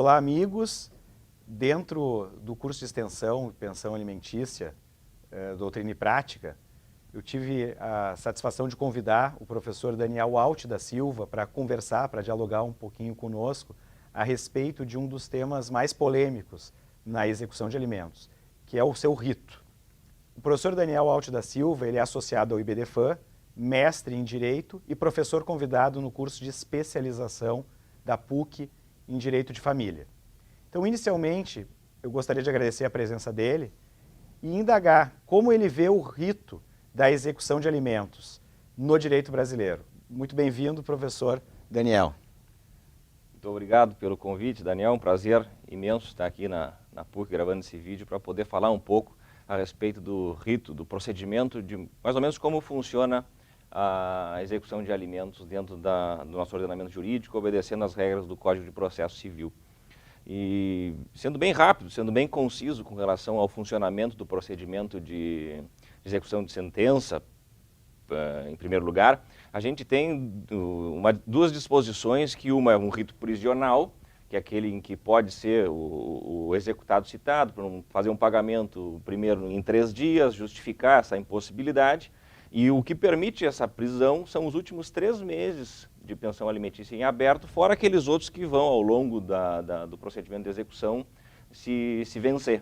Olá, amigos. Dentro do curso de extensão Pensão Alimentícia, Doutrina e Prática, eu tive a satisfação de convidar o professor Daniel Alt da Silva para conversar, para dialogar um pouquinho conosco a respeito de um dos temas mais polêmicos na execução de alimentos, que é o seu rito. O professor Daniel Alt da Silva, ele é associado ao IBDFAN, mestre em Direito e professor convidado no curso de especialização da PUC em Direito de Família. Então, inicialmente, eu gostaria de agradecer a presença dele e indagar como ele vê o rito da execução de alimentos no direito brasileiro. Muito bem-vindo, professor Daniel. Muito obrigado pelo convite, Daniel. Um prazer imenso estar aqui na PUC gravando esse vídeo para poder falar um pouco a respeito do rito, do procedimento, de mais ou menos como funciona a execução de alimentos dentro do nosso ordenamento jurídico, obedecendo às regras do Código de Processo Civil. E sendo bem rápido, sendo bem conciso com relação ao funcionamento do procedimento de execução de sentença, em primeiro lugar, a gente tem duas disposições, que uma é um rito prisional, que é aquele em que pode ser o executado citado, para fazer um pagamento primeiro em 3 dias, justificar essa impossibilidade, e o que permite essa prisão são os últimos 3 meses de pensão alimentícia em aberto, fora aqueles outros que vão ao longo do procedimento de execução se vencer.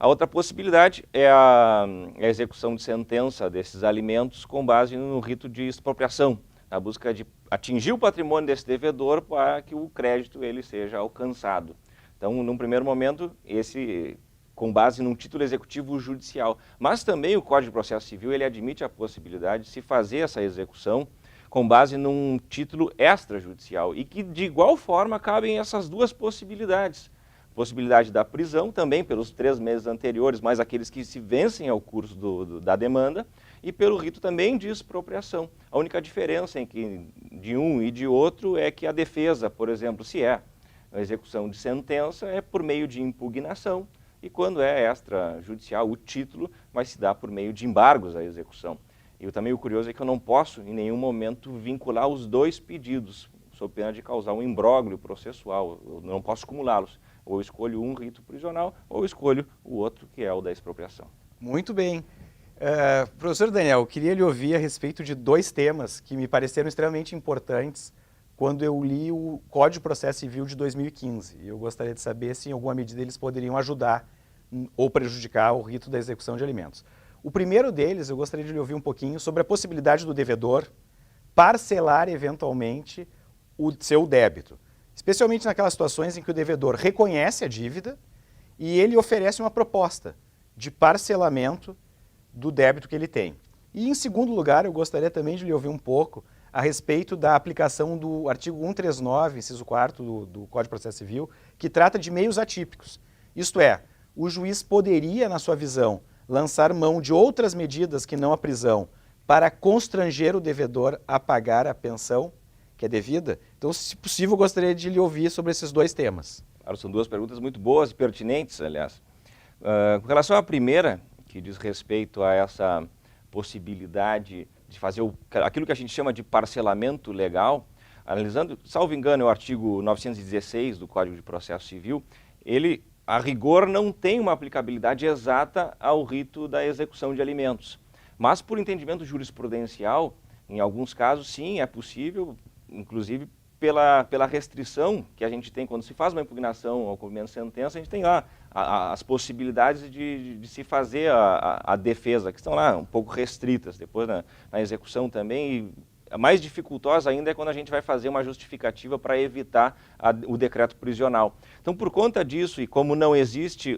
A outra possibilidade é a execução de sentença desses alimentos com base no rito de expropriação, na busca de atingir o patrimônio desse devedor para que o crédito ele seja alcançado. Então, num primeiro momento, com base num título executivo judicial. Mas também o Código de Processo Civil ele admite a possibilidade de se fazer essa execução com base num título extrajudicial e que, de igual forma, cabem essas duas possibilidades. Possibilidade da prisão, também pelos 3 meses anteriores, mais aqueles que se vencem ao curso da demanda, e pelo rito também de expropriação. A única diferença de um e de outro é que a defesa, por exemplo, se é a execução de sentença, é por meio de impugnação, e quando é extrajudicial, o título vai se dar por meio de embargos à execução. E também o curioso é que eu não posso, em nenhum momento, vincular os 2 pedidos, sob pena de causar um imbróglio processual. Eu não posso acumulá-los. Ou escolho um rito prisional, ou escolho o outro, que é o da expropriação. Muito bem. Professor Daniel, eu queria lhe ouvir a respeito de 2 temas que me pareceram extremamente importantes quando eu li o Código de Processo Civil de 2015. E eu gostaria de saber se, em alguma medida, eles poderiam ajudar ou prejudicar o rito da execução de alimentos. O primeiro deles, eu gostaria de lhe ouvir um pouquinho sobre a possibilidade do devedor parcelar, eventualmente, o seu débito. Especialmente naquelas situações em que o devedor reconhece a dívida e ele oferece uma proposta de parcelamento do débito que ele tem. E, em segundo lugar, eu gostaria também de lhe ouvir um pouco a respeito da aplicação do artigo 139, inciso 4º do Código de Processo Civil, que trata de meios atípicos. Isto é, o juiz poderia, na sua visão, lançar mão de outras medidas que não a prisão para constranger o devedor a pagar a pensão que é devida? Então, se possível, eu gostaria de lhe ouvir sobre esses 2 temas. Claro, são 2 perguntas muito boas e pertinentes, aliás. Com relação à primeira, que diz respeito a essa possibilidade de fazer aquilo que a gente chama de parcelamento legal, analisando, salvo engano, é o artigo 916 do Código de Processo Civil, ele, a rigor, não tem uma aplicabilidade exata ao rito da execução de alimentos. Mas, por entendimento jurisprudencial, em alguns casos, sim, é possível, inclusive pela restrição que a gente tem quando se faz uma impugnação ao cumprimento de sentença, a gente tem lá as possibilidades de se fazer a defesa, que estão lá um pouco restritas. Depois na execução também, e a mais dificultosa ainda é quando a gente vai fazer uma justificativa para evitar o decreto prisional. Então, por conta disso, e como não existe,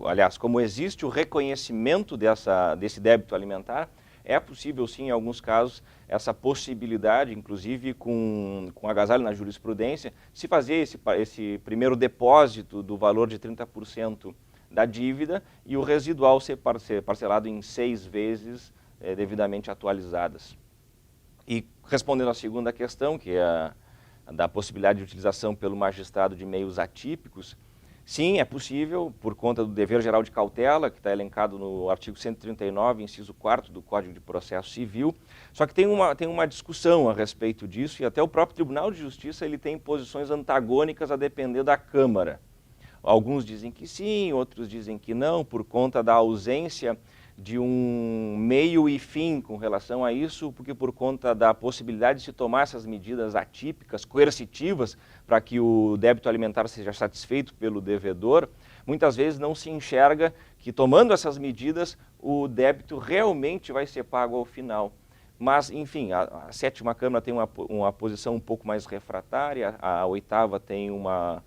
aliás, como existe o reconhecimento desse débito alimentar, é possível, sim, em alguns casos, essa possibilidade, inclusive com agasalho na jurisprudência, se fazer esse primeiro depósito do valor de 30% da dívida e o residual ser parcelado em 6 vezes devidamente atualizadas. E respondendo à segunda questão, que é a da possibilidade de utilização pelo magistrado de meios atípicos, Sim, é possível, por conta do dever geral de cautela, que está elencado no artigo 139, inciso 4º do Código de Processo Civil. Só que tem uma discussão a respeito disso, e até o próprio Tribunal de Justiça ele tem posições antagônicas a depender da Câmara. Alguns dizem que sim, outros dizem que não, por conta da ausência de um meio e fim com relação a isso, porque por conta da possibilidade de se tomar essas medidas atípicas, coercitivas, para que o débito alimentar seja satisfeito pelo devedor, muitas vezes não se enxerga que tomando essas medidas o débito realmente vai ser pago ao final. Mas, enfim, a 7ª Câmara tem uma posição um pouco mais refratária, a 8ª tem uma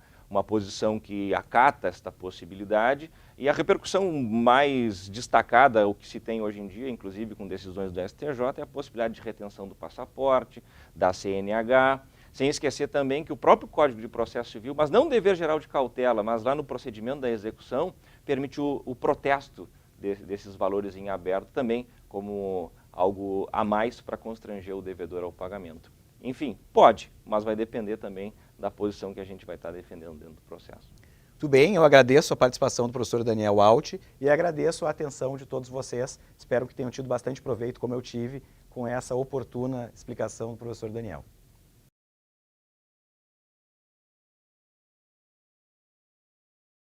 posição que acata esta possibilidade, e a repercussão mais destacada, o que se tem hoje em dia, inclusive com decisões do STJ, é a possibilidade de retenção do passaporte, da CNH, sem esquecer também que o próprio Código de Processo Civil, mas não dever geral de cautela, mas lá no procedimento da execução, permite o protesto desses valores em aberto também como algo a mais para constranger o devedor ao pagamento. Enfim, pode, mas vai depender também da posição que a gente vai estar defendendo dentro do processo. Muito bem, eu agradeço a participação do professor Daniel Alt e agradeço a atenção de todos vocês. Espero que tenham tido bastante proveito, como eu tive, com essa oportuna explicação do professor Daniel.